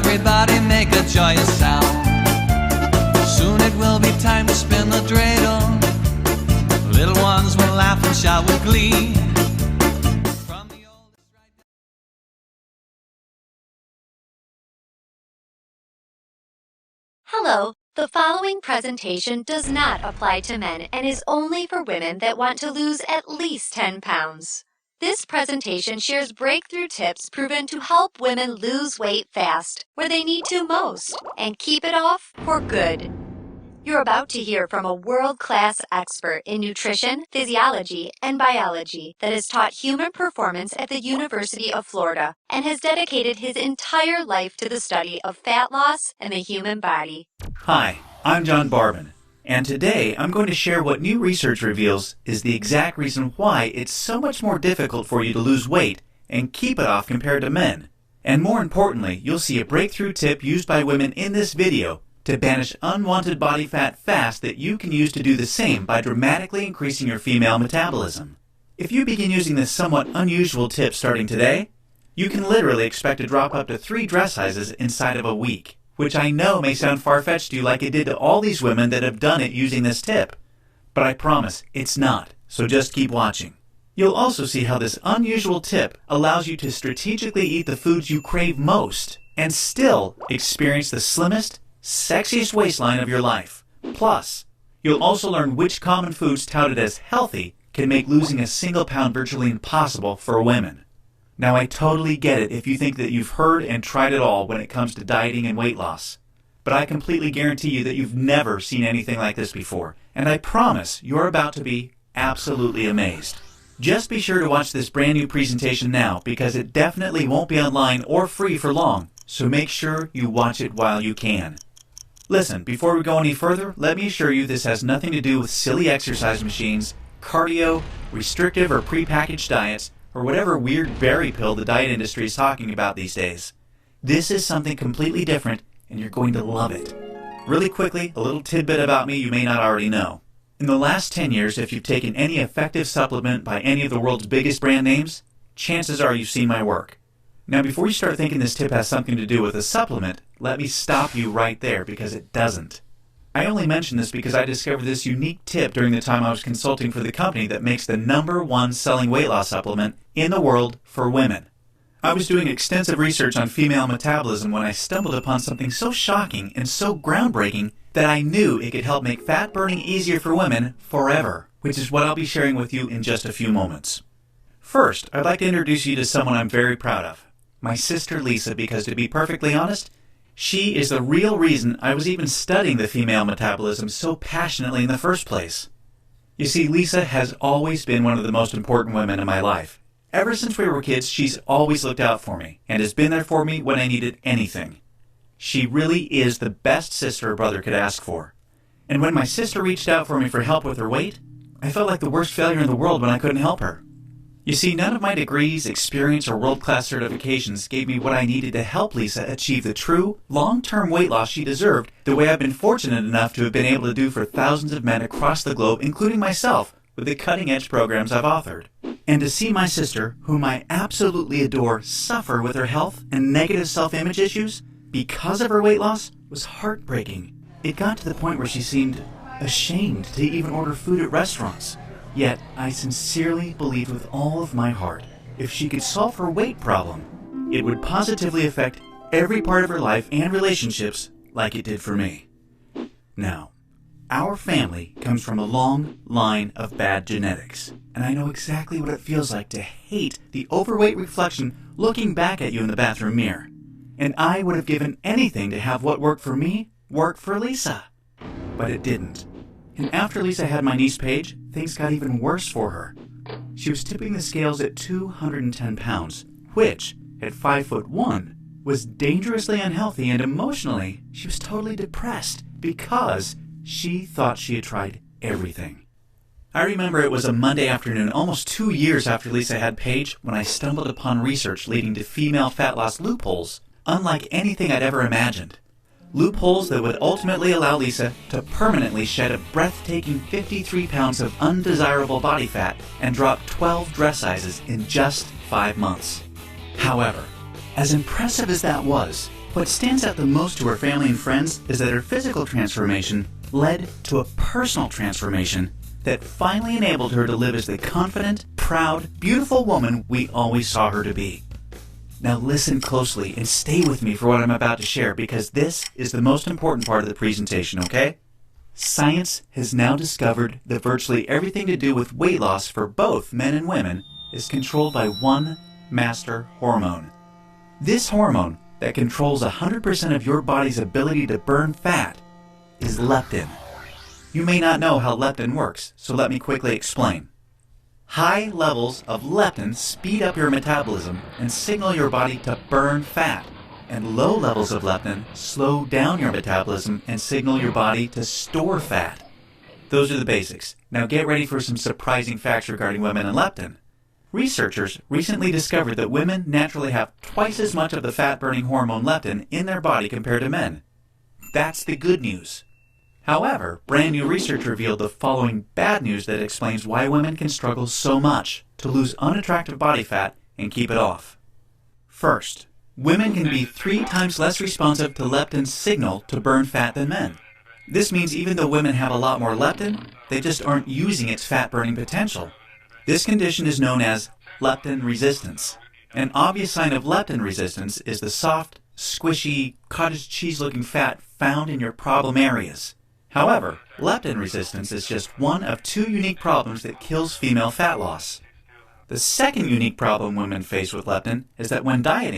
everybody make a joyous sound. Soon it will be time to spin the dreidel. Little ones will laugh and shout with glee. From the oldest right down. Hello, the following presentation does not apply to men and is only for women that want to lose at least 10 pounds. This presentation shares breakthrough tips proven to help women lose weight fast, where they need to most, and keep it off for good. You're about to hear from a world-class expert in nutrition, physiology, and biology that has taught human performance at the University of Florida and has dedicated his entire life to the study of fat loss and the human body. Hi, I'm John Barbin, and today I'm going to share what new research reveals is the exact reason why it's so much more difficult for you to lose weight and keep it off compared to men. And more importantly, you'll see a breakthrough tip used by women in this video to banish unwanted body fat fast that you can use to do the same by dramatically increasing your female metabolism. If you begin using this somewhat unusual tip starting today, you can literally expect to drop up to 3 dress sizes inside of a week, which I know may sound far-fetched to you like it did to all these women that have done it using this tip. But I promise it's not, so just keep watching. You'll also see how this unusual tip allows you to strategically eat the foods you crave most and still experience the slimmest, sexiest waistline of your life. Plus, you'll also learn which common foods touted as healthy can make losing a single pound virtually impossible for women. Now, I totally get it if you think that you've heard and tried it all when it comes to dieting and weight loss. But I completely guarantee you that you've never seen anything like this before, and I promise you're about to be absolutely amazed. Just be sure to watch this brand new presentation now because it definitely won't be online or free for long, so make sure you watch it while you can. Listen, before we go any further, let me assure you this has nothing to do with silly exercise machines, cardio, restrictive or prepackaged diets, or whatever weird berry pill the diet industry is talking about these days. This is something completely different, and you're going to love it. Really quickly, a little tidbit about me you may not already know. In the last 10 years, if you've taken any effective supplement by any of the world's biggest brand names, chances are you've seen my work. Now, before you start thinking this tip has something to do with a supplement, let me stop you right there because it doesn't. I only mention this because I discovered this unique tip during the time I was consulting for the company that makes the #1 selling weight loss supplement in the world for women. I was doing extensive research on female metabolism when I stumbled upon something so shocking and so groundbreaking that I knew it could help make fat burning easier for women forever, which is what I'll be sharing with you in just a few moments. First, I'd like to introduce you to someone I'm very proud of. My sister Lisa, because to be perfectly honest, she is the real reason I was even studying the female metabolism so passionately in the first place. You see, Lisa has always been one of the most important women in my life. Ever since we were kids, she's always looked out for me and has been there for me when I needed anything. She really is the best sister a brother could ask for. And when my sister reached out for me for help with her weight, I felt like the worst failure in the world when I couldn't help her. You see, none of my degrees, experience, or world-class certifications gave me what I needed to help Lisa achieve the true, long-term weight loss she deserved the way I've been fortunate enough to have been able to do for thousands of men across the globe, including myself, with the cutting-edge programs I've authored. And to see my sister, whom I absolutely adore, suffer with her health and negative self-image issues because of her weight loss was heartbreaking. It got to the point where she seemed ashamed to even order food at restaurants. Yet, I sincerely believed with all of my heart, if she could solve her weight problem, it would positively affect every part of her life and relationships like it did for me. Now, our family comes from a long line of bad genetics, and I know exactly what it feels like to hate the overweight reflection looking back at you in the bathroom mirror. And I would have given anything to have what worked for me work for Lisa. But it didn't. And after Lisa had my niece Paige, things got even worse for her. She was tipping the scales at 210 pounds, which, at 5'1", was dangerously unhealthy, and emotionally, she was totally depressed because she thought she had tried everything. I remember it was a Monday afternoon, almost 2 years after Lisa had Paige, when I stumbled upon research leading to female fat loss loopholes, unlike anything I'd ever imagined. Loopholes that would ultimately allow Lisa to permanently shed a breathtaking 53 pounds of undesirable body fat and drop 12 dress sizes in just 5 months. However, as impressive as that was, What stands out the most to her family and friends is that her physical transformation led to a personal transformation that finally enabled her to live as the confident, proud, beautiful woman we always saw her to be. Now listen closely and stay with me for what I'm about to share, because this is the most important part of the presentation, okay? Science has now discovered that virtually everything to do with weight loss for both men and women is controlled by one master hormone. This hormone that controls 100% of your body's ability to burn fat is leptin. You may not know how leptin works, so let me quickly explain. High levels of leptin speed up your metabolism and signal your body to burn fat, and low levels of leptin slow down your metabolism and signal your body to store fat. Those are the basics. Now get ready for some surprising facts regarding women and leptin. Researchers recently discovered that women naturally have twice as much of the fat-burning hormone leptin in their body compared to men. That's the good news. However, brand new research revealed the following bad news that explains why women can struggle so much to lose unattractive body fat and keep it off. First, women can be 3 times less responsive to leptin's signal to burn fat than men. This means even though women have a lot more leptin, they just aren't using its fat-burning potential. This condition is known as leptin resistance. An obvious sign of leptin resistance is the soft, squishy, cottage cheese-looking fat found in your problem areas. However, leptin resistance is just one of 2 unique problems that kills female fat loss. The second unique problem women face with leptin is that when dieting,